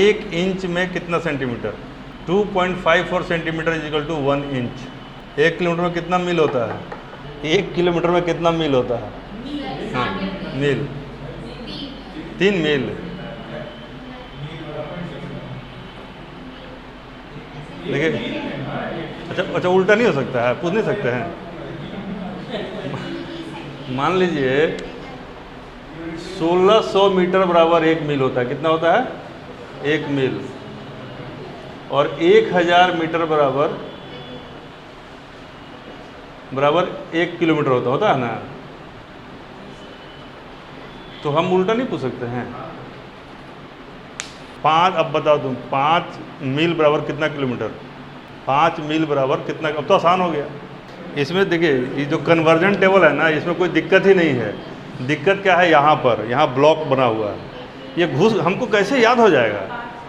एक इंच में कितना centimetre? 2.54 centimetre is equal to 1 inch. 1 kilometre में कितना मील होता है? 1 किलोमीटर में कितना मील होता है? हाँ, मील 3 मील। देखिए, अच्छा उल्टा नहीं हो सकता है, पूछ नहीं सकते हैं। मान लीजिए 1600 मीटर बराबर 1 मील होता है। कितना होता है? 1 मील। और 1000 मीटर बराबर 1 किलोमीटर होता है ना। तो हम उल्टा नहीं पूछ सकते हैं। 5, अब बताओ तुम, 5 मील बराबर कितना किलोमीटर? 5 मील बराबर कितना? अब तो आसान हो गया। इसमें देखिए, ये जो कन्वर्जन टेबल है ना, इसमें कोई दिक्कत ही नहीं है। दिक्कत क्या है? यहाँ ब्लॉक बना हुआ है। ये घुस हमको कैसे याद हो जाएगा?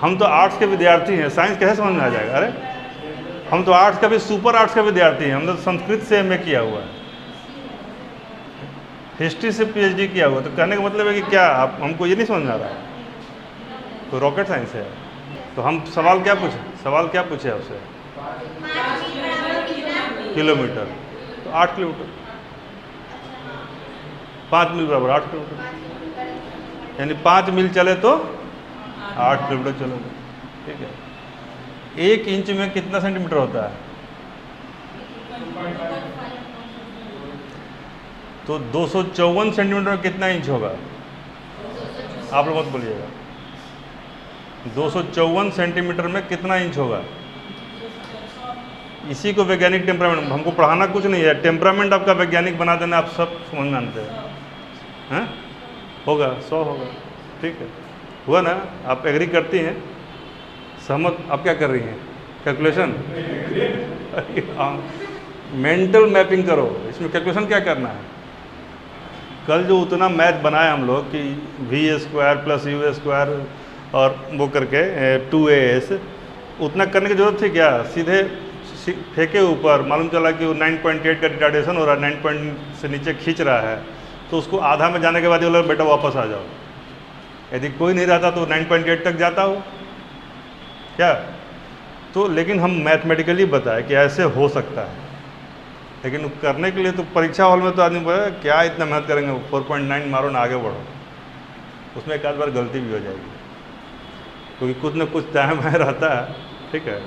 हम तो आर्ट्स के विद्यार्थी हैं, साइंस कैसे समझ में आ जाएगा? अरे हम तो आर्ट्स का भी सुपर आर्ट्स का विद्यार्थी हैं। हमने तो संस्कृत से एमए किया हुआ है, हिस्ट्री से पीएचडी किया हुआ। तो कहने का मतलब है कि क्या आप हमको ये नहीं समझ में आ रहा है? तो रॉकेट साइंस है। तो हम सवाल क्या पूछे आपसे? किलोमीटर। तो 8 किलोमीटर, 5 मील बराबर 8 किलोमीटर, यानी 5 मील चले तो 8 किलोमीटर चलोगे। ठीक है। 1 इंच में कितना सेंटीमीटर होता है? तो 254 सेंटीमीटर में कितना इंच होगा? आप लोग मत बोलिएगा। 254 सेंटीमीटर में कितना इंच होगा? इसी को वैज्ञानिक टेम्परामेंट, हमको पढ़ाना कुछ नहीं है, टेम्परामेंट आपका वैज्ञानिक बना देना, आप सब समझ में आते हैं। होगा 100 होगा। ठीक है, हुआ ना? आप एग्री करती हैं? सहमत? आप क्या कर रही हैं? कैलकुलेशन? मेंटल मैपिंग करो। इसमें कैलकुलेशन क्या करना है? कल जो उतना मैथ बनाया हम लोग कि v² + u² और वो करके 2as, उतना करने की जरूरत थी क्या? सीधे फेंके ऊपर, मालूम चला कि वो 9.8 का रिटार्डेशन हो रहा है, 9 पॉइंट से नीचे खींच रहा है, तो उसको आधा में जाने के बाद ये बोला बेटा वापस आ जाओ। यदि कोई नहीं रहता तो 9.8 तक जाता हो क्या? तो लेकिन हम मैथमेटिकली बताए कि ऐसे हो सकता है, लेकिन करने के लिए तो परीक्षा हॉल में तो आदमी बोले क्या इतना मेहनत करेंगे, 4.9 मारो ना आगे बढ़ो। उसमें एक आध बार गलती भी हो जाएगी, क्योंकि कुछ न कुछ टाइम है रहता है। ठीक है।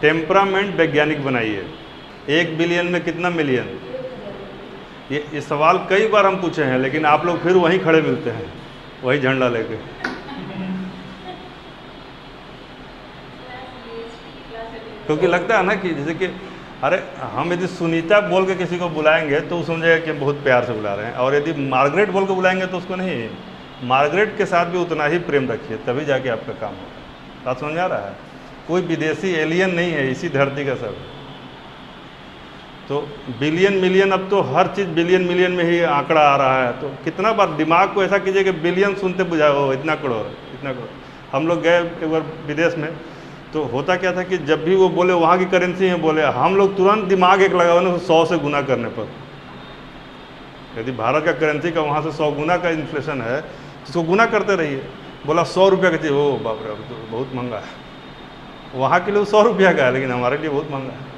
टेम्परामेंट वैज्ञानिक बनाइए। 1 बिलियन में कितना मिलियन? ये सवाल कई बार हम पूछे हैं, लेकिन आप लोग फिर वहीं खड़े मिलते हैं, वही झंडा लेके। क्योंकि लगता है ना कि जैसे कि अरे हम यदि सुनीता बोल के किसी को बुलाएंगे तो वो समझेगा कि बहुत प्यार से बुला रहे हैं, और यदि मार्गरेट बोल के बुलाएंगे तो उसको नहीं। मार्गरेट के साथ भी उतना ही प्रेम रखिए, तभी जाके आपका काम होगा। बात समझ आ रहा है? कोई विदेशी एलियन नहीं है, इसी धरती का सब। तो बिलियन मिलियन, अब तो हर चीज़ बिलियन मिलियन में ही आंकड़ा आ रहा है। तो कितना बार दिमाग को ऐसा कीजिए कि बिलियन सुनते बुझाओ इतना करोड़, इतना करोड़। हम लोग गए एक बार विदेश में, तो होता क्या था कि जब भी वो बोले वहाँ की करेंसी है बोले, हम लोग तुरंत दिमाग एक लगा ना 100 से गुना करने पर। यदि भारत का करेंसी का वहाँ से 100 गुना का इन्फ्लेशन है, इसको गुना करते रहिए। बोला 100 रुपये का चाहिए, ओ बाप रे तो बहुत महंगा है। वहाँ के लिए 100 रुपया का है, लेकिन हमारे लिए बहुत महंगा है।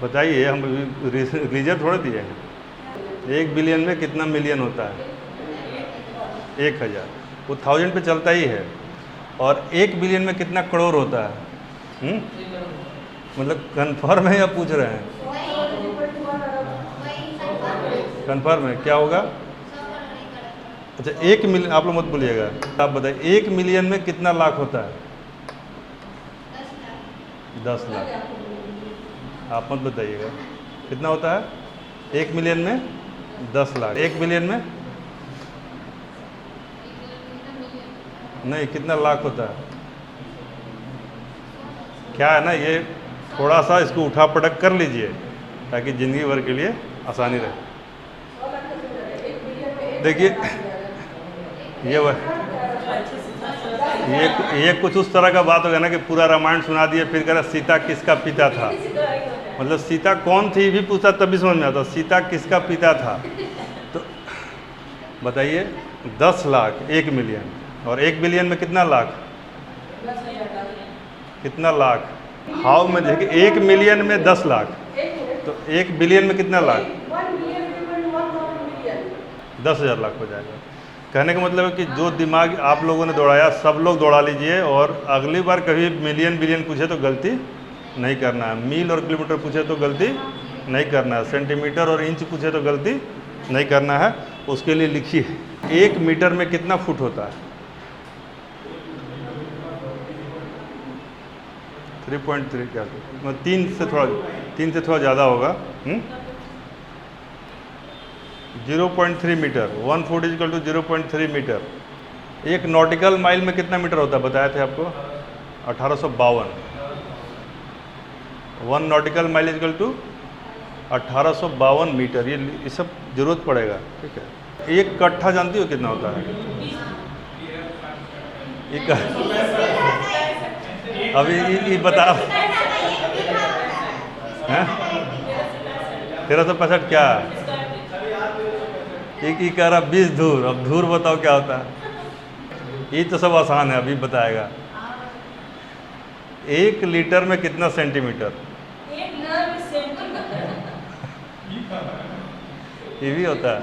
बताइए, हम रीजन थोड़े दिए हैं। 1 बिलियन में कितना मिलियन होता है? 1000। वो 1000 पे चलता ही है। और 1 बिलियन में कितना करोड़ होता है? मतलब कन्फर्म है या पूछ रहे हैं? कन्फर्म है। क्या होगा? अच्छा 1 मिलियन, आप लोग मत बोलिएगा, आप बताइए 1 मिलियन में कितना लाख होता है? 10 लाख। आप मत बताइएगा कितना होता है? 1 मिलियन में 10 लाख। 1 बिलियन में नहीं, कितना लाख होता है? क्या है ना, ये थोड़ा सा इसको उठा पटक कर लीजिए ताकि ज़िंदगी भर के लिए आसानी रहे। देखिए ये कुछ उस तरह का बात होगा ना कि पूरा रामायण सुना दिए, फिर कह रहा सीता किसका पिता था। मतलब सीता कौन थी भी पूछा तभी समझ में आता, सीता किसका पिता था। तो बताइए 10 लाख 1 मिलियन, और 1 बिलियन में कितना लाख? कितना लाख? हाउ में देखिए 1 मिलियन में 10 लाख, तो 1 बिलियन में कितना लाख? 10,000 लाख हो जाएगा। कहने का मतलब है कि जो दिमाग आप लोगों ने दौड़ाया सब लोग दौड़ा लीजिए, और अगली बार कभी मिलियन बिलियन पूछे तो गलती नहीं करना है। मील और किलोमीटर पूछे तो गलती नहीं करना है। सेंटीमीटर और इंच पूछे तो गलती नहीं करना है। उसके लिए लिखिए 1 मीटर में कितना फुट होता है? 3.3 क्या, मतलब 3 से थोड़ा ज़्यादा होगा। 0.3 metre. 1 foot is equal to 0.3 metre. 1 nautical mile में कितना मीटर होता है बताए थे आपको? 1852। 1 nautical mile is equal to 1852 metre. ये सब जरूरत पड़ेगा, ठीक है। 1 कट्ठा जानती हो कितना होता है? अभी ये बता 1365 क्या? एक ही कह रहा 20 धूर। अब धूर बताओ क्या होता है? ये तो सब आसान है, अभी बताएगा। 1 लीटर में कितना सेंटीमीटर? ये भी होता है।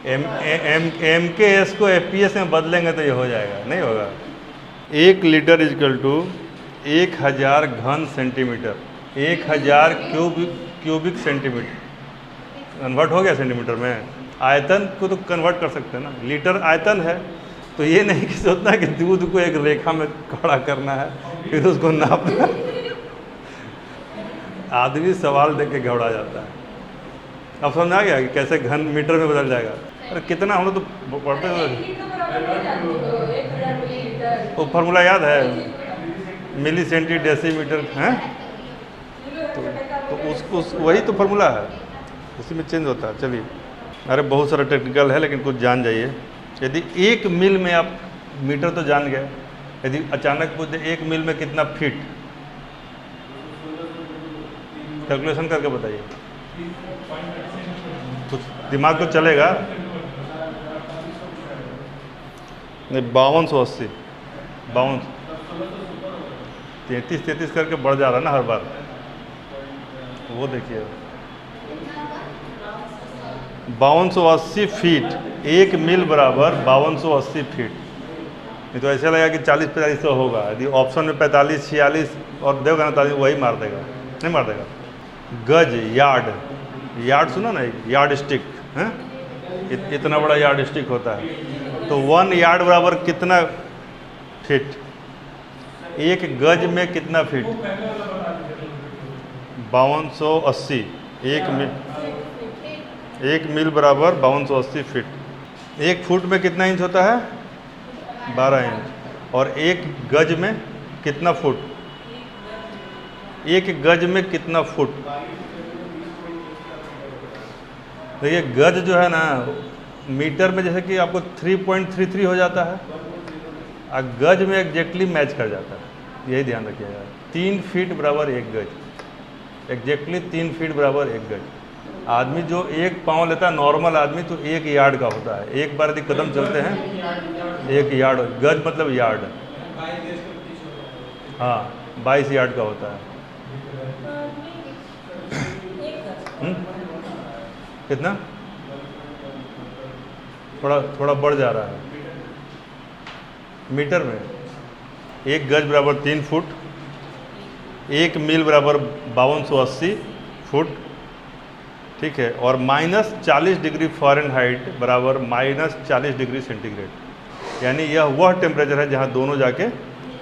एम के एस को FPS में बदलेंगे तो ये हो जाएगा, नहीं होगा। 1 लीटर इजकल टू 1000 घन सेंटीमीटर। 1000 क्यूबिक सेंटीमीटर कन्वर्ट हो गया सेंटीमीटर में। आयतन को तो कन्वर्ट कर सकते हैं ना। लीटर आयतन है, तो ये नहीं कि सोचना कि दूध को एक रेखा में खड़ा करना है फिर उसको नापना। आदमी सवाल देख के घबरा जाता है। अब समझ आ गया कि कैसे घन मीटर में बदल जाएगा। अरे कितना हम लोग तो पढ़ते हैं, वो फार्मूला याद है, मिली सेंटी डेसीमीटर है। तो उस वही तो फार्मूला है, उसी में चेंज होता है। चलिए, अरे बहुत सारा टेक्निकल है लेकिन कुछ जान जाइए। यदि 1 मील में आप, मीटर तो जान गए, यदि अचानक पूछ दे 1 मील में कितना फीट, कैलकुलेशन करके बताइए। कुछ दिमाग तो चलेगा नहीं। 5280, 33 करके बढ़ जा रहा है ना हर बार, वो देखिए। 5280 फीट। 1 मील बराबर 5280 फीट। नहीं तो ऐसा लगेगा कि 40-45 तो होगा। यदि ऑप्शन में 45-46 और देगा ना तो वही मार देगा, नहीं मार देगा। गज, यार्ड सुना ना, यार्ड स्टिक है। इतना बड़ा यार्ड स्टिक होता है। तो 1 यार्ड बराबर कितना फीट? 1 गज में कितना फीट? 5280। 1 मील बराबर 5280 फीट। 1 फुट में कितना इंच होता है? 12 इंच। और 1 गज में कितना फुट? 1 गज में कितना फुट? देखिए गज जो है ना, मीटर में जैसे कि आपको 3.33 हो जाता है, और गज में एग्जैक्टली मैच कर जाता है। यही ध्यान रखिएगा। 3 फीट बराबर 1 गज। एग्जैक्टली 3 फीट बराबर 1 गज। आदमी जो 1 पाँव लेता है नॉर्मल आदमी, तो 1 यार्ड का होता है। एक बार यदि कदम चलते हैं 1 यार्ड। गज मतलब यार्ड, हाँ 22 यार्ड का होता है। कितना? थोड़ा बढ़ जा रहा है मीटर में। 1 गज बराबर 3 फुट। 1 मील बराबर 5280 फुट, ठीक है। और -40 डिग्री फ़ारेनहाइट बराबर -40 डिग्री सेंटीग्रेड। यानी यह वह टेम्परेचर है जहाँ दोनों जाके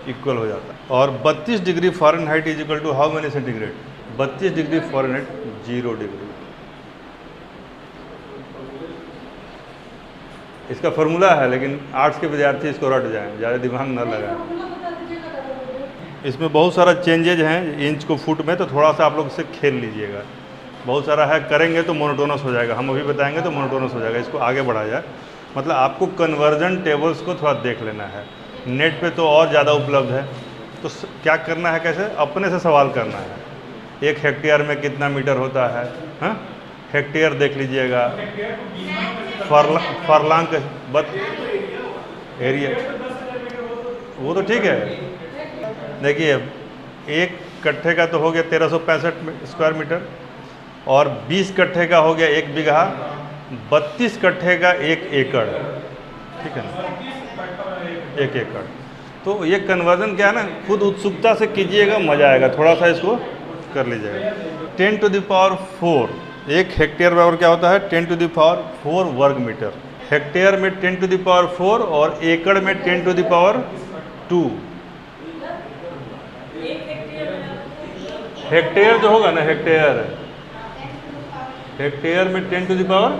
इक्वल हो जाता है। और 32 degree Fahrenheit is equal to how many centigrade? 32 degree Fahrenheit 0 degree. इसका फॉर्मूला है, लेकिन आर्ट्स के विद्यार्थी इसको रट जाएं, ज़्यादा दिमाग न लगाएं। इसमें बहुत सारा चेंजेज हैं इंच को फुट में, तो थोड़ा सा आप लोग इससे खेल लीजिएगा। बहुत सारा है, करेंगे तो मोनोटोनस हो जाएगा। हम अभी बताएंगे तो मोनोटोनस हो जाएगा। इसको आगे बढ़ाया जाए, मतलब आपको कन्वर्जन टेबल्स को थोड़ा देख लेना है। नेट पे तो और ज़्यादा उपलब्ध है। तो क्या करना है, कैसे अपने से सवाल करना है। 1 हेक्टेयर में कितना मीटर होता है? हाँ, हेक्टेयर देख लीजिएगा। फरलांग बत एरिया वो तो ठीक है। देखिए, एक कट्ठे का तो हो गया 1365 स्क्वायर मीटर, और 20 कट्ठे का हो गया 1 बीघा, 32 कट्ठे का 1 एकड़, ठीक है ना, 1 एकड़। तो ये कन्वर्जन क्या है ना, खुद उत्सुकता से कीजिएगा, मज़ा आएगा, थोड़ा सा इसको कर लीजिएगा। 10 टू द पावर 4, 1 हेक्टेयर बराबर क्या होता है, 10 टू द पावर 4 वर्ग मीटर। हेक्टेयर में 10 टू द पावर 4 और एकड़ में 10 टू द पावर 2। हेक्टेयर जो होगा ना, हेक्टेयर में 10 टू द पावर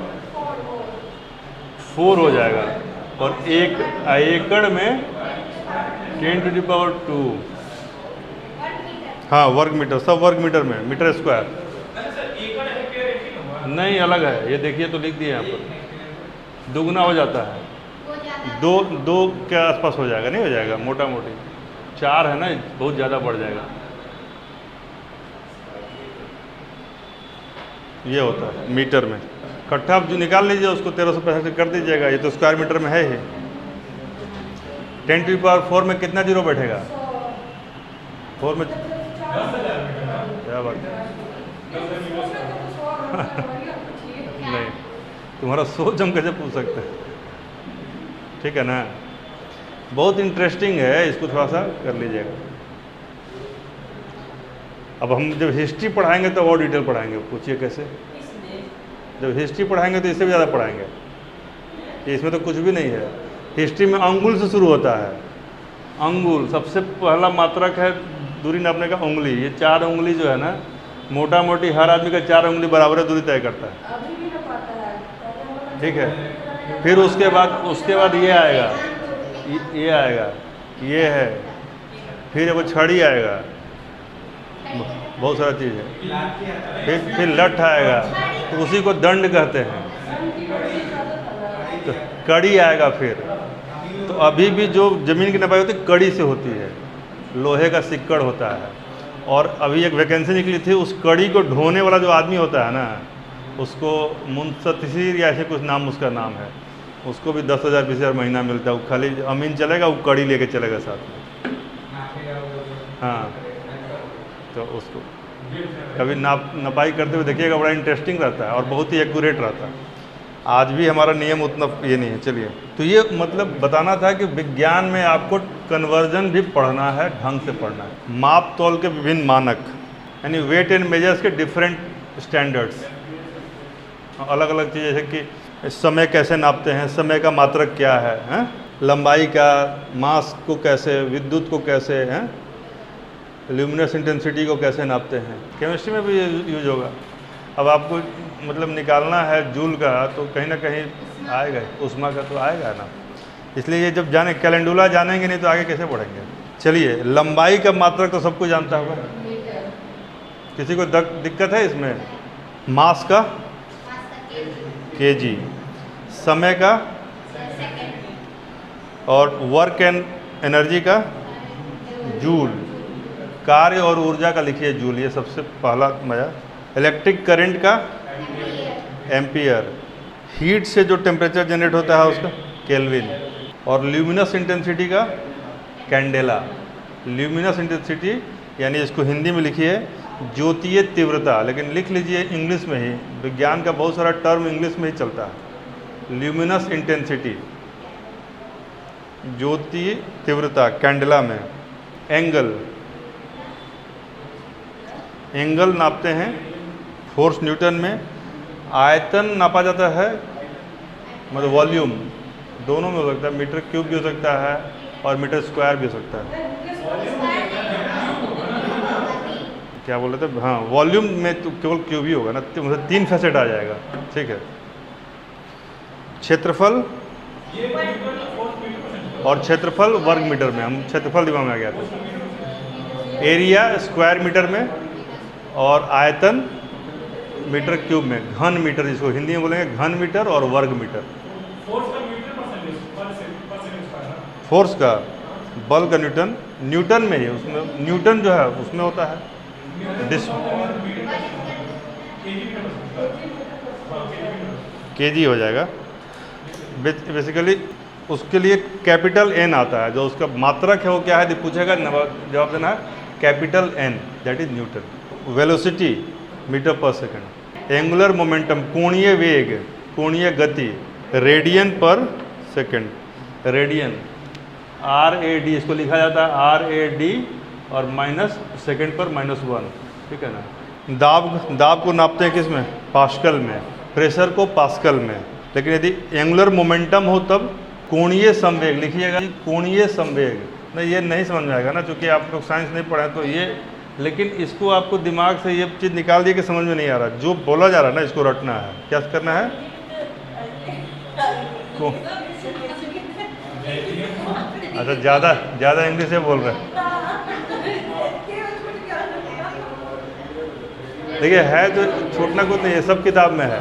4 हो जाएगा, और एकड़ में 10 टू द पावर 2। हाँ, वर्ग मीटर, सब वर्ग मीटर में, मीटर स्क्वायर नहीं, अलग है। ये देखिए तो लिख दिए यहाँ पर, दुगना हो जाता है, दो के आसपास हो जाएगा, नहीं हो जाएगा, मोटा मोटी 4 है ना, बहुत ज़्यादा बढ़ जाएगा। ये होता है मीटर में। कट्ठा आप जो निकाल लीजिए उसको 1365 कर दीजिएगा, ये तो स्क्वायर मीटर में है ही। 10 टू द पावर 4 में कितना जीरो बैठेगा, 4 में क्या बात नहीं, तुम्हारा सोच हम कैसे पूछ सकते हैं, ठीक है ना। बहुत इंटरेस्टिंग है, इसको थोड़ा सा कर लीजिएगा। अब हम जब हिस्ट्री पढ़ाएंगे तो और डिटेल पढ़ाएंगे, पूछिए कैसे। जब हिस्ट्री पढ़ाएंगे तो इससे भी ज़्यादा पढ़ाएंगे, कि इसमें तो कुछ भी नहीं है। हिस्ट्री में अंगुल से शुरू होता है, अंगुल सबसे पहला मात्रक है दूरी नापने का, उंगली। ये 4 उंगली जो है ना, मोटा मोटी हर आदमी का 4 उंगली बराबर दूरी तय करता है, ठीक है। फिर उसके बाद ये आएगा, ये आएगा, ये है, फिर वो छड़ी आएगा, बहुत सारा चीज़ है। फिर लठ आएगा, तो उसी को दंड कहते हैं। तो कड़ी आएगा फिर। तो अभी भी जो ज़मीन की नपाई होती है कड़ी से होती है, लोहे का सिक्कड़ होता है। और अभी एक वैकेंसी निकली थी, उस कड़ी को ढोने वाला जो आदमी होता है ना, उसको मुंतशिर या ऐसे कुछ नाम उसका नाम है, उसको भी 10,000 20,000 महीना मिलता है। वो खाली अमीन चलेगा, वो कड़ी लेके चलेगा साथ में। हाँ, तो उसको कभी नपाई करते हुए देखिएगा, बड़ा इंटरेस्टिंग रहता है और बहुत ही एक्यूरेट रहता है। आज भी हमारा नियम उतना ये नहीं है। चलिए, तो ये मतलब बताना था कि विज्ञान में आपको कन्वर्जन भी पढ़ना है, ढंग से पढ़ना है। माप तौल के विभिन्न मानक, यानी वेट एंड मेजर्स के डिफरेंट स्टैंडर्ड्स, अलग अलग चीज़, जैसे कि समय कैसे नापते हैं, समय का मात्रक क्या है, लंबाई का, मास को कैसे, विद्युत को कैसे, हैं, ल्यूमिनस इंटेंसिटी को कैसे नापते हैं। केमिस्ट्री में भी यूज होगा। अब आपको मतलब निकालना है जूल का, तो कहीं ना कहीं आएगा, उष्मा का तो आएगा ना। इसलिए ये जब जाने कैलेंडुला जानेंगे नहीं तो आगे कैसे बढ़ेंगे। चलिए, लंबाई का मात्रक तो सबको जानता होगा, किसी को दिक्कत है इसमें? मास का केजी, समय का, और वर्क एंड एनर्जी का जूल, कार्य और ऊर्जा का लिखिए जूल, ये सबसे पहला मजा। इलेक्ट्रिक करंट का एम्पियर, हीट से जो टेम्परेचर जनरेट होता है उसका केल्विन, और ल्यूमिनस इंटेंसिटी का कैंडेला। ल्यूमिनस इंटेंसिटी यानी इसको हिंदी में लिखिए ज्योतीय तीव्रता, लेकिन लिख लीजिए इंग्लिश में ही, विज्ञान का बहुत सारा टर्म इंग्लिश में ही चलता है। ल्यूमिनस इंटेंसिटी, ज्योतीय तीव्रता, कैंडेला में। एंगल नापते हैं फोर्स न्यूटन में। आयतन नापा जाता है, मतलब वॉल्यूम, दोनों में हो सकता है, मीटर क्यूब भी हो सकता है और मीटर स्क्वायर भी हो सकता है। क्या बोल रहे थे? हाँ, वॉल्यूम में तो केवल क्यूब ही होगा ना, मतलब 3 फैसेट आ जाएगा, ठीक है। क्षेत्रफल और क्षेत्रफल वर्ग मीटर में, हम क्षेत्रफल दिमाग में आ गया था। एरिया स्क्वायर मीटर में, और आयतन मीटर क्यूब में। घन मीटर, जिसको हिंदी में बोलेंगे घन मीटर और वर्ग मीटर। फोर्स का, बल का न्यूटन, न्यूटन में ही, उसमें न्यूटन जो है उसमें होता है केजी हो जाएगा बेसिकली। उसके लिए कैपिटल एन आता है, जो उसका मात्रक है वो क्या है पूछेगा, जवाब देना है capital N, that is Newton. Velocity metre पर सेकंड। एंगुलर मोमेंटम कोणीय वेग, कोणीय गति रेडियन पर सेकंड, रेडियन RAD, इसको लिखा जाता है RAD और माइनस सेकंड पर -1, ठीक है ना। दाब को नापते हैं किस में, पास्कल में, प्रेशर को पास्कल में। लेकिन यदि एंगुलर मोमेंटम हो तब कोणीय संवेग लिखिएगा, कोणीय संवेग नहीं, ये नहीं समझ में आएगा ना, क्योंकि आप लोग साइंस नहीं पढ़े तो ये, लेकिन इसको आपको दिमाग से ये चीज़ निकाल दिए कि समझ में नहीं आ रहा, जो बोला जा रहा है ना इसको रटना है। क्या करना है, को अच्छा ज़्यादा इंग्लिश से बोल रहे हैं। देखिए है जो छोटना कुछ नहीं है, सब किताब में है,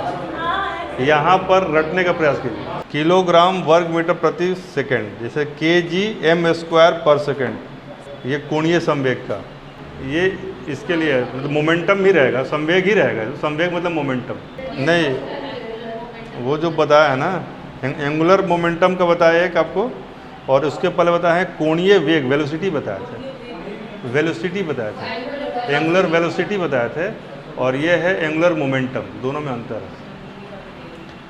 यहाँ पर रटने का प्रयास कीजिए। किलोग्राम वर्ग मीटर प्रति सेकंड, जैसे kg/m² पर सेकंड, ये कोणीय संवेग का, ये इसके लिए मतलब मोमेंटम ही रहेगा, संवेग ही रहेगा। संवेग मतलब मोमेंटम नहीं, वो जो बताया है ना एंगुलर मोमेंटम का बताया एक आपको, और उसके पहले बताया है कोणीय वेग, वेलोसिटी बताया था, वेलोसिटी बताया था, एंगुलर वेलोसिटी बताए थे, और ये है एंगुलर मोमेंटम, दोनों में अंतर है।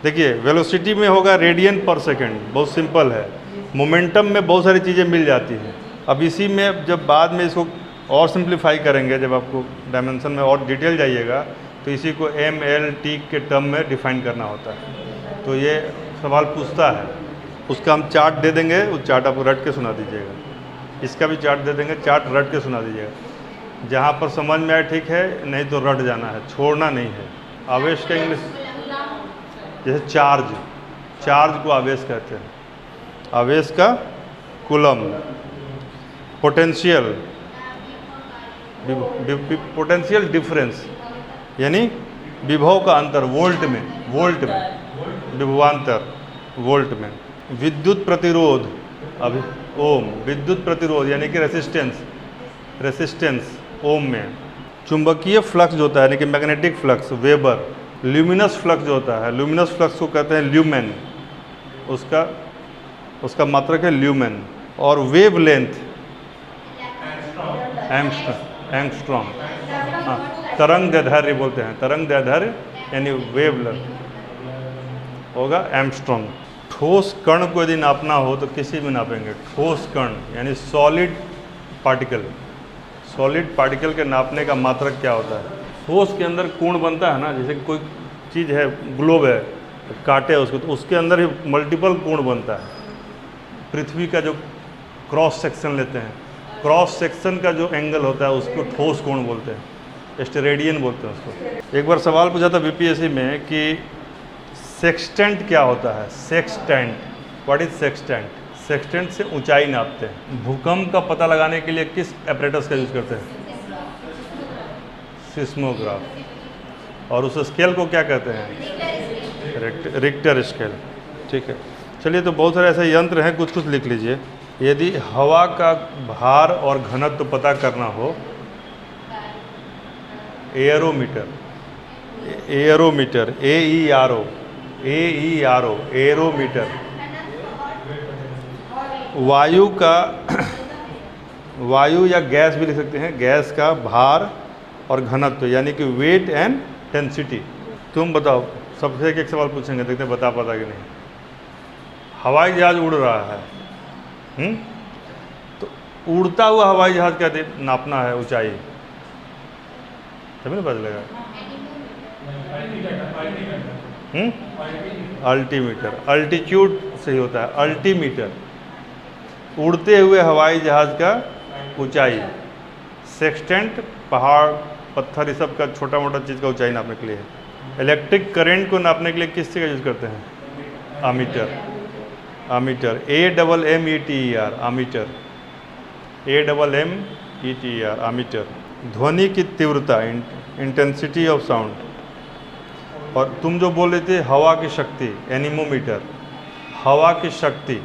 देखिए वेलोसिटी में होगा रेडियन पर सेकंड, बहुत सिंपल है। मोमेंटम में बहुत सारी चीज़ें मिल जाती हैं। अब इसी में जब बाद में इसको और सिंप्लीफाई करेंगे, जब आपको डायमेंशन में और डिटेल जाइएगा, तो इसी को MLT के टर्म में डिफाइन करना होता है। तो ये सवाल पूछता है, उसका हम चार्ट दे देंगे, उस चार्ट आपको रट के सुना दीजिएगा। इसका भी चार्ट दे देंगे, चार्ट रट के सुना दीजिएगा। जहाँ पर समझ में आए ठीक है, नहीं तो रट जाना है, छोड़ना नहीं है। आवेश का इंग्लिश जैसे चार्ज को आवेश कहते हैं, आवेश का कूलम। पोटेंशियल, पोटेंशियल डिफरेंस यानी विभव का अंतर, वोल्ट में विभवांतर, वोल्ट में। विद्युत प्रतिरोध, अभी ओम, विद्युत प्रतिरोध यानी कि रेसिस्टेंस ओम में। चुंबकीय फ्लक्स जो होता है यानी कि magnetic flux, weber. Luminous flux जो होता है, ल्यूमिनस फ्लक्स को कहते हैं ल्यूमेन, उसका मात्रक है ल्यूमेन। और वेव लेंथ एंगस्ट्रॉम, हाँ, तरंग दैर्ध्य बोलते हैं, तरंग दैर्ध्य यानी वेव लेंथ होगा एंगस्ट्रॉम। ठोस कण को यदि नापना हो तो किसी में नापेंगे, ठोस कण यानी सॉलिड पार्टिकल के नापने का मात्रक क्या होता है। ठोस के अंदर कोण बनता है ना, जैसे कोई चीज़ है, ग्लोब है, काटे उसको तो उसके अंदर ही मल्टीपल कोण बनता है। पृथ्वी का जो क्रॉस सेक्शन लेते हैं, क्रॉस सेक्शन का जो एंगल होता है उसको ठोस कोण बोलते हैं, स्टेरेडियन बोलते हैं उसको। एक बार सवाल पूछा था BPSC में कि सेक्सटेंट क्या होता है, sextant, what is sextant. Sextant से ऊंचाई नापते हैं। भूकंप का पता लगाने के लिए किस एपरेटस का यूज़ करते हैं, सिस्मोग्राफ। और उस स्केल को क्या कहते हैं, रिक्टर स्केल, ठीक है। चलिए, तो बहुत सारे ऐसे यंत्र हैं, कुछ लिख लीजिए। यदि हवा का भार और घनत्व पता करना हो, एरोमीटर, एरोमीटर। वायु या गैस भी लिख सकते हैं, गैस का भार और घनत्व यानी कि वेट एंड डेंसिटी। तुम बताओ, सबसे एक सवाल पूछेंगे, देखते हैं बता पाता कि नहीं। हवाई जहाज उड़ रहा है, तो उड़ता हुआ हवाई जहाज क्या नापना है, ऊंचाई, तभी ना पता चलेगा। अल्टीमीटर, अल्टीट्यूड से ही होता है, अल्टीमीटर। उड़ते हुए हवाई जहाज का ऊंचाई। सेक्सटेंट पहाड़, पत्थर, ये सब का छोटा मोटा चीज़ का ऊंचाई नापने के लिए है। इलेक्ट्रिक करंट को नापने के लिए किस चीज़ का यूज़ करते हैं, आमीटर, AMMETER, आमीटर, आमीटर। ध्वनि की तीव्रता, इंटेंसिटी ऑफ साउंड। और तुम जो बोल रहे थे हवा की शक्ति, एनीमोमीटर, हवा की शक्ति।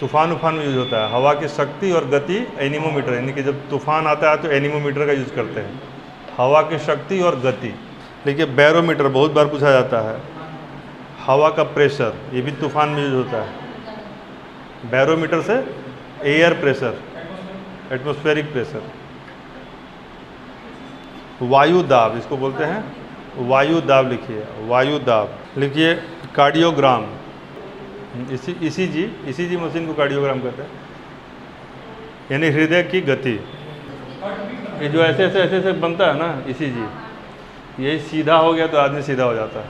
तूफान में यूज होता है हवा की शक्ति और गति, एनीमोमीटर, यानी कि जब तूफान आता है तो एनीमोमीटर का यूज करते हैं, हवा की शक्ति और गति। देखिए बैरोमीटर बहुत बार पूछा जाता है, हवा का प्रेशर, ये भी तूफान में यूज होता है। बैरोमीटर से एयर प्रेशर, एटमॉस्फेरिक प्रेशर। वायु दाब, इसको बोलते हैं वायु दाब, लिखिए वायु दाब। लिखिए कार्डियोग्राम, ईसीजी मशीन को कार्डियोग्राम कहते हैं, यानी हृदय की गति। ये जो ऐसे ऐसे बनता है ना ईसीजी, यही सीधा हो गया तो आदमी सीधा हो जाता है।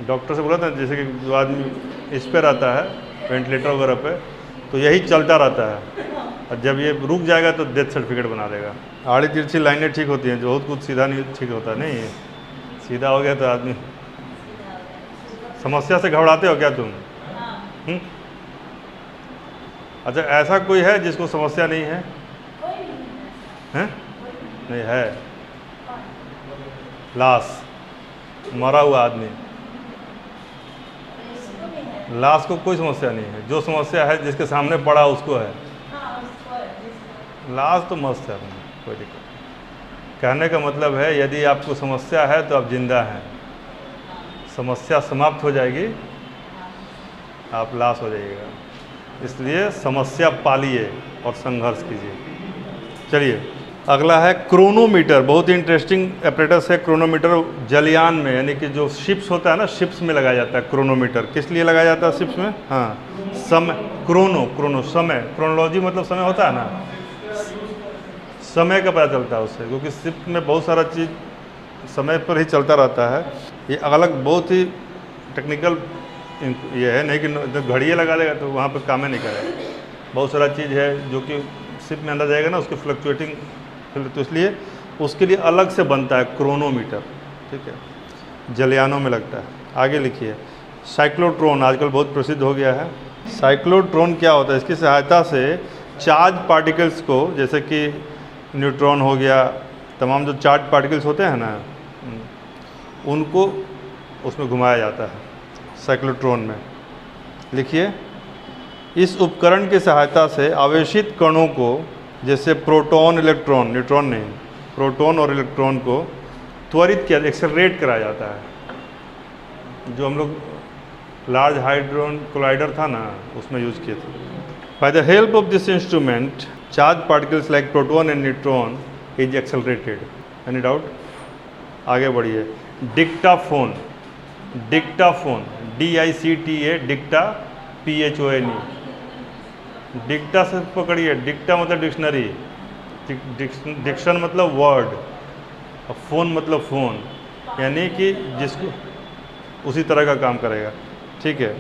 डॉक्टर से बोला था जैसे कि जो आदमी इस पर रहता है वेंटिलेटर वगैरह पे, तो यही चलता रहता है, और जब ये रुक जाएगा तो डेथ सर्टिफिकेट बना देगा। आड़ी तिरछी लाइनें ठीक होती हैं, जो बहुत कुछ सीधा नहीं ठीक होता, नहीं सीधा हो गया तो आदमी। समस्या से घबराते हो क्या तुम? अच्छा, ऐसा कोई है जिसको समस्या नहीं है? हैं? नहीं है। लाश, मरा हुआ आदमी, लाश को कोई समस्या नहीं है। जो समस्या है जिसके सामने पड़ा उसको है। लाश तो मस्त है, कोई दिक्कत। कहने का मतलब है यदि आपको समस्या है तो आप जिंदा हैं, समस्या समाप्त हो जाएगी आप लाश हो जाइएगा। इसलिए समस्या पालिए और संघर्ष कीजिए। चलिए अगला है क्रोनोमीटर। बहुत ही इंटरेस्टिंग एपरेटस है क्रोनोमीटर। जलयान में, यानी कि जो शिप्स होता है ना, शिप्स में लगाया जाता है क्रोनोमीटर। किस लिए लगाया जाता है शिप्स में? हाँ, समय, क्रोनो समय, क्रोनोलॉजी मतलब समय होता है ना, समय का पता चलता है उससे, क्योंकि शिप में बहुत सारा चीज़ समय पर ही चलता रहता है। ये अलग बहुत ही टेक्निकल ये है, नहीं कि घड़ियाँ लगा देगा तो वहाँ पर काम नहीं करेगा। बहुत सारा चीज़ है जो कि शिप में अंदर जाएगा ना, उसके फ्लक्चुएटिंग, तो इसलिए उसके लिए अलग से बनता है क्रोनोमीटर। ठीक है, जलयानों में लगता है। आगे लिखिए साइक्लोट्रॉन, आजकल बहुत प्रसिद्ध हो गया है। साइक्लोट्रॉन क्या होता है? इसकी सहायता से चार्ज पार्टिकल्स को, जैसे कि न्यूट्रॉन हो गया, तमाम जो चार्ज पार्टिकल्स होते हैं ना, उनको उसमें घुमाया जाता है साइक्लोट्रॉन में। लिखिए इस उपकरण की सहायता से आवेशित कणों को, जैसे प्रोटॉन इलेक्ट्रॉन, न्यूट्रॉन नहीं, प्रोटॉन और इलेक्ट्रॉन को त्वरित किया, एक्सेलरेट कराया जाता है। जो हम लोग लार्ज हाइड्रोजन कोलाइडर था ना, उसमें यूज़ किए थे। By the help of this instrument charge particles like proton and neutron is accelerated. Any doubt? आगे बढ़िए। Dictaphone, Dictaphone, DICTA, डिक्टा PHONE। डिक्टा से पकड़िए, डिक्टा मतलब डिक्शनरी, डिक्शन मतलब वर्ड, और फोन मतलब फ़ोन, यानी कि जिसको उसी तरह का काम करेगा। ठीक है,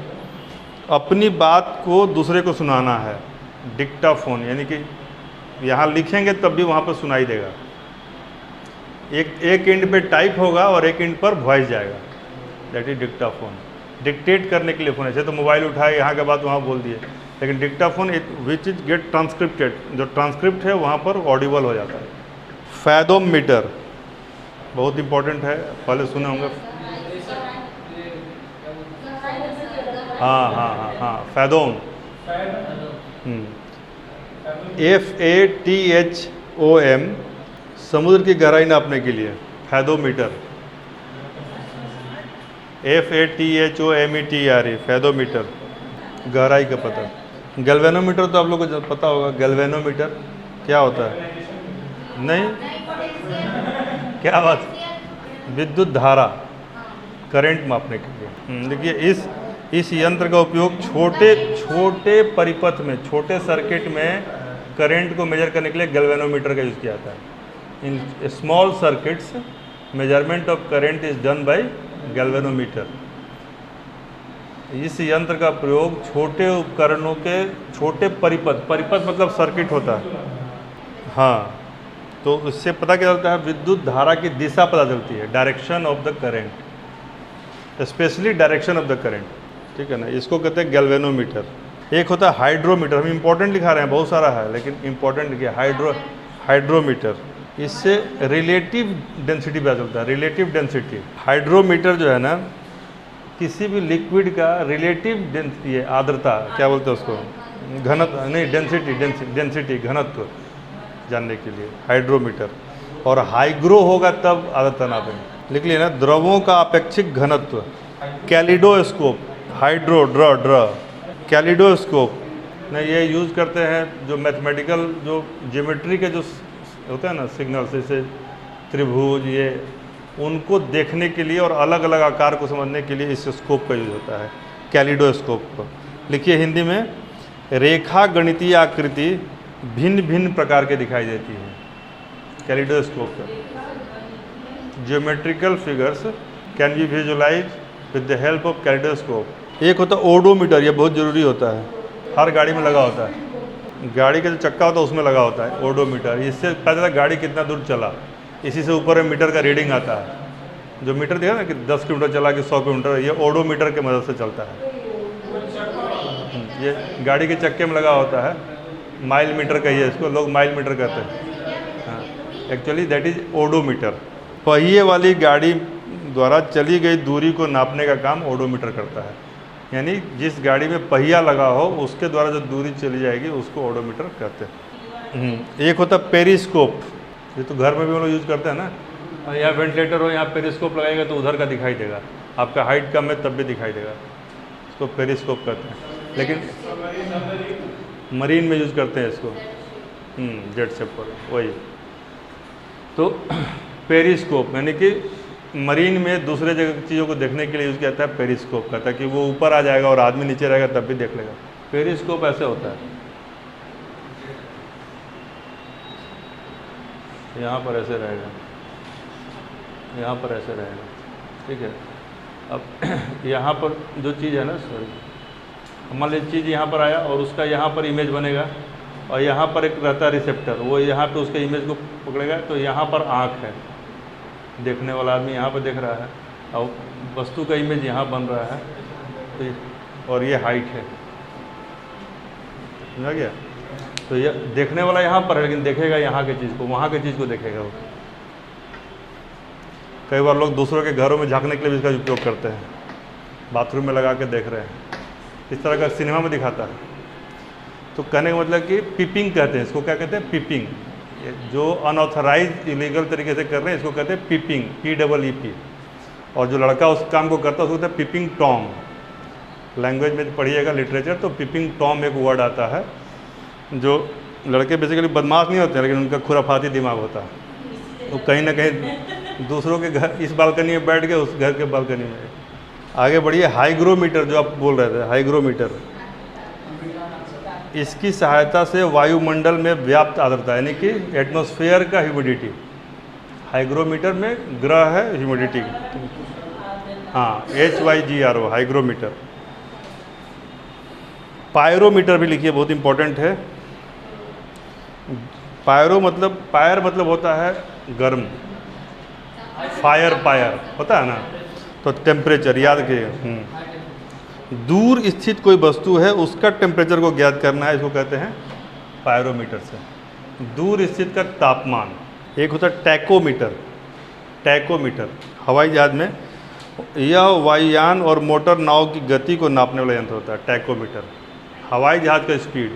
अपनी बात को दूसरे को सुनाना है, डिक्टाफोन, यानी कि यहाँ लिखेंगे तब भी वहाँ पर सुनाई देगा। एक एंड पे टाइप होगा और एक एंड पर वॉइस जाएगा, दैट इज डिक्टाफोन। डिक्टेट करने के लिए फ़ोन, ऐसे तो मोबाइल उठाए यहाँ के बाद वहाँ बोल दिए, लेकिन Dictaphone which is get transcripted, जो ट्रांसक्रिप्ट है वहाँ पर ऑडिबल हो जाता है। फैदोमीटर बहुत इंपॉर्टेंट है, पहले सुने होंगे। हाँ, फैदोम, FATHOM, समुद्र की गहराई नापने के लिए फैदोमीटर, FATHOMETRE, फैदोमीटर, गहराई का पता। गैल्वेनोमीटर तो आप लोगों को पता होगा, गैल्वेनोमीटर क्या होता है? नहीं, क्या बात? विद्युत धारा, करंट मापने के लिए। देखिए इस यंत्र का उपयोग छोटे परिपथ में, छोटे सर्किट में करंट को मेजर करने के लिए गैल्वेनोमीटर का यूज़ किया जाता है। In small circuits measurement of current is done by galvanometer. इस यंत्र का प्रयोग छोटे उपकरणों के छोटे परिपथ मतलब सर्किट होता है। हाँ, तो इससे पता क्या चलता है? विद्युत धारा की दिशा पता चलती है, direction of the current, specially direction of the current. ठीक है ना, इसको कहते हैं गैल्वेनोमीटर। एक होता है हाइड्रोमीटर, हम इंपॉर्टेंट लिखा रहे हैं, बहुत सारा है लेकिन इंपॉर्टेंट लिखिए हाइड्रोमीटर। इससे रिलेटिव डेंसिटी पता चलता है, रिलेटिव डेंसिटी। हाइड्रोमीटर जो है ना, किसी भी लिक्विड का रिलेटिव डेंसिटी, आर्द्रता क्या बोलते हैं उसको, घनत्व नहीं, डेंसिटी घनत्व जानने के लिए हाइड्रोमीटर। और हाइग्रो होगा तब आर्द्रता नापेंगे। लिख लिया ना, द्रवों का अपेक्षिक घनत्व, कैलिडोस्कोप, हाइड्रो ड्र ड्र कैलिडोस्कोप ने ये यूज़ करते हैं जो मैथमेटिकल जो ज्योमेट्री के जो होते हैं ना सिग्नल्स, जैसे त्रिभुज, ये उनको देखने के लिए और अलग अलग आकार को समझने के लिए इस स्कोप का यूज होता है, कैलिडोस्कोप को। लिखिए हिंदी में, रेखा गणितीय आकृति भिन्न भिन्न प्रकार के दिखाई देती है। कैलिडोस्कोप का geometrical figures can be visualise with the help of kaleidoscope. एक होता है ओडोमीटर, ये बहुत ज़रूरी होता है, हर गाड़ी में लगा होता है। गाड़ी का जो चक्का होता है उसमें लगा होता है ओडोमीटर। इससे पता चलता है गाड़ी कितना दूर चला, इसी से ऊपर में मीटर का रीडिंग आता है। जो मीटर देखा ना कि 10 किलोमीटर चला कि 100 किलोमीटर, ये ओडोमीटर की मदद से चलता है। ये गाड़ी के चक्के में लगा होता है, माइल मीटर कहिए इसको, लोग माइल मीटर कहते हैं। हाँ, एक्चुअली दैट इज ओडोमीटर। पहिए वाली गाड़ी द्वारा चली गई दूरी को नापने का काम ओडोमीटर करता है। यानी जिस गाड़ी में पहिया लगा हो उसके द्वारा जो दूरी चली जाएगी उसको ओडोमीटर कहते हैं। एक होता है पेरिस्कोप, ये तो घर में भी हम लोग यूज़ करते हैं ना। यहाँ वेंटिलेटर हो, यहाँ पेरिस्कोप लगाएगा तो उधर का दिखाई देगा, आपका हाइट कम है तब भी दिखाई देगा, इसको पेरिस्कोप कहते हैं। लेकिन मरीन में यूज़ करते हैं इसको, जेट सेप पर वही। तो पेरिस्कोप यानी कि मरीन में दूसरे जगह चीज़ों को देखने के लिए यूज़ किया जाता है पेरिस्कोप का, ताकि वो ऊपर आ जाएगा और आदमी नीचे रहेगा तब भी देख लेगा। पेरिस्कोप ऐसे होता है, यहाँ पर ऐसे रहेगा, यहाँ पर ऐसे रहेगा, ठीक है। अब यहाँ पर जो चीज़ है ना, सॉरी, मान लीजिए चीज़ यहाँ पर आया और उसका यहाँ पर इमेज बनेगा और यहाँ पर एक रहता है रिसेप्टर, वो यहाँ पे उसके इमेज को पकड़ेगा। तो यहाँ पर आँख है, देखने वाला आदमी यहाँ पर देख रहा है और वस्तु का इमेज यहाँ बन रहा है, तो और ये हाइट है, समझा गया। तो ये देखने वाला यहाँ पर है लेकिन देखेगा यहाँ की चीज़ को, वहाँ की चीज़ को देखेगा वो। कई बार लोग दूसरों के घरों में झांकने के लिए भी इसका उपयोग करते हैं, बाथरूम में लगा के देख रहे हैं, इस तरह का सिनेमा में दिखाता है। तो कहने का मतलब कि पिपिंग कहते हैं इसको, क्या कहते हैं, पिपिंग। जो अनऑथराइज इलीगल तरीके से कर रहे हैं इसको कहते हैं पिपिंग, PEEP। और जो लड़का उस काम को करता है उसको कहते हैं पिपिंग टॉम। लैंग्वेज में पढ़िएगा लिटरेचर तो पिपिंग टॉम एक वर्ड आता है। जो लड़के बेसिकली बदमाश नहीं होते हैं लेकिन उनका खुराफाती दिमाग होता है, तो कहीं ना कहीं दूसरों के घर, इस बालकनी में बैठ के उस घर के बालकनी में। आगे बढ़िए, हाइग्रोमीटर जो आप बोल रहे थे, हाइग्रोमीटर, इसकी सहायता से वायुमंडल में व्याप्त आर्द्रता यानी कि एटमॉस्फेयर का ह्यूमिडिटी, हाइग्रोमीटर में ग्रह है ह्यूमिडिटी, हाँ, HYGRO हाइग्रोमीटर। पायरोमीटर भी लिखिए, बहुत इंपॉर्टेंट है। पायरो मतलब, पायर मतलब होता है गर्म, फायर पायर होता है ना, तो टेम्परेचर याद किए। दूर स्थित कोई वस्तु है उसका टेम्परेचर को ज्ञात करना है, इसको कहते हैं पायरोमीटर से, दूर स्थित का तापमान। एक होता है टैकोमीटर, टैकोमीटर हवाई जहाज में, यह वायुयान और मोटर नाव की गति को नापने वाला यंत्र होता है टैकोमीटर। हवाई जहाज का स्पीड,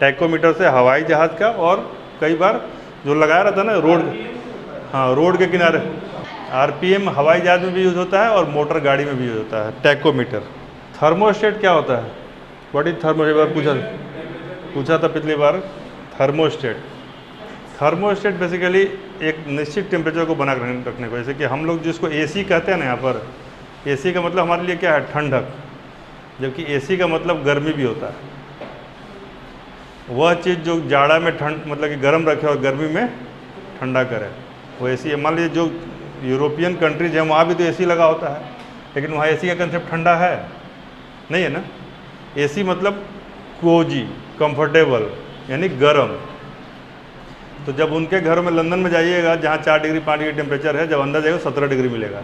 टैकोमीटर से हवाई जहाज का, और कई बार जो लगाया रहता है ना रोड, हाँ, रोड के किनारे, RPM हवाई जहाज में भी यूज़ होता है और मोटर गाड़ी में भी यूज़ होता है टैकोमीटर। थर्मोस्टेट क्या होता है, व्हाट इज थर्मोस्टेट, पूछा था पिछली बार। थर्मोस्टेट, थर्मोस्टेट बेसिकली एक निश्चित टेम्परेचर को बना रखने को, जैसे कि हम लोग जिसको AC कहते हैं ना, यहाँ पर AC का मतलब हमारे लिए क्या है, ठंडक, जबकि AC का मतलब गर्मी भी होता है। वह चीज़ जो जाड़ा में ठंड मतलब कि गर्म रखे और गर्मी में ठंडा करे, वो AC है। मान लीजिए जो यूरोपियन कंट्रीज हैं वहाँ भी तो AC लगा होता है, लेकिन वहाँ AC का कंसेप्ट ठंडा है नहीं है ना। AC मतलब कोजी, कंफर्टेबल, यानी गर्म। तो जब उनके घरों में लंदन में जाइएगा जहाँ 4 डिग्री 5 डिग्री टेम्परेचर है, जब अंदर जाएगा 17 डिग्री मिलेगा।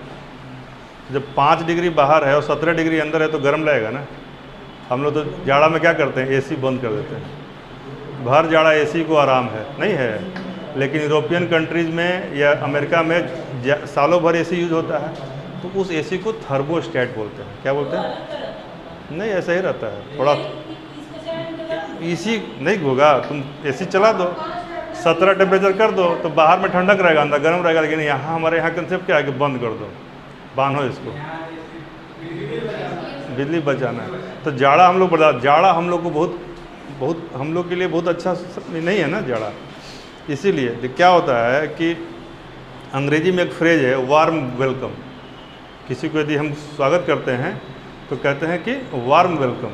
जब 5 डिग्री बाहर है और 17 डिग्री अंदर है तो गर्म लगेगा ना। हम लोग तो जाड़ा में क्या करते हैं, AC बंद कर देते हैं, भर जाड़ा AC को आराम है, नहीं है। लेकिन यूरोपियन कंट्रीज़ में या अमेरिका में सालों भर AC यूज होता है, तो उस AC को थर्मोस्टेट बोलते हैं। क्या बोलते हैं, नहीं ऐसा ही रहता है, थोड़ा AC नहीं होगा, तुम AC चला दो, 17 टेम्परेचर कर दो तो बाहर में ठंडक रहेगा, अंदर गर्म रहेगा। लेकिन यहाँ हमारे यहाँ कंसेप्ट क्या है कि बंद कर दो, बांधो इसको, बिजली बचाना है। तो जाड़ा हम लोग जाड़ा हम लोग को बहुत हम लोग के लिए बहुत अच्छा नहीं है ना जाड़ा। इसीलिए क्या होता है कि अंग्रेजी में एक फ्रेज है वार्म वेलकम। किसी को यदि हम स्वागत करते हैं तो कहते हैं कि वार्म वेलकम,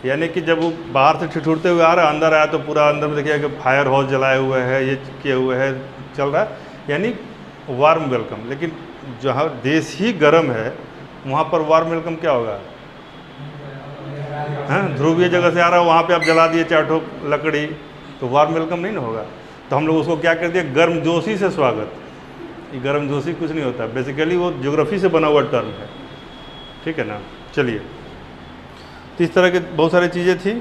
यानी कि जब वो बाहर से ठिठुरते हुए आ रहा है, अंदर आया तो पूरा अंदर में देखिए कि फायर हाउस जलाए हुए है, ये किए हुए है, चल रहा है, यानी वार्म वेलकम। लेकिन जहाँ देश ही गर्म है वहाँ पर वार्म वेलकम क्या होगा? हाँ, ध्रुवीय जगह से आ रहा है, वहाँ पे आप जला दिए 4 ठो लकड़ी, तो वार्म वेलकम नहीं ना होगा। तो हम लोग उसको क्या कर दिए, गर्मजोशी से स्वागत। ये गर्मजोशी कुछ नहीं होता, बेसिकली वो ज्योग्राफी से बना हुआ टर्म है, ठीक है ना। चलिए, तो इस तरह के बहुत सारी चीज़ें थी।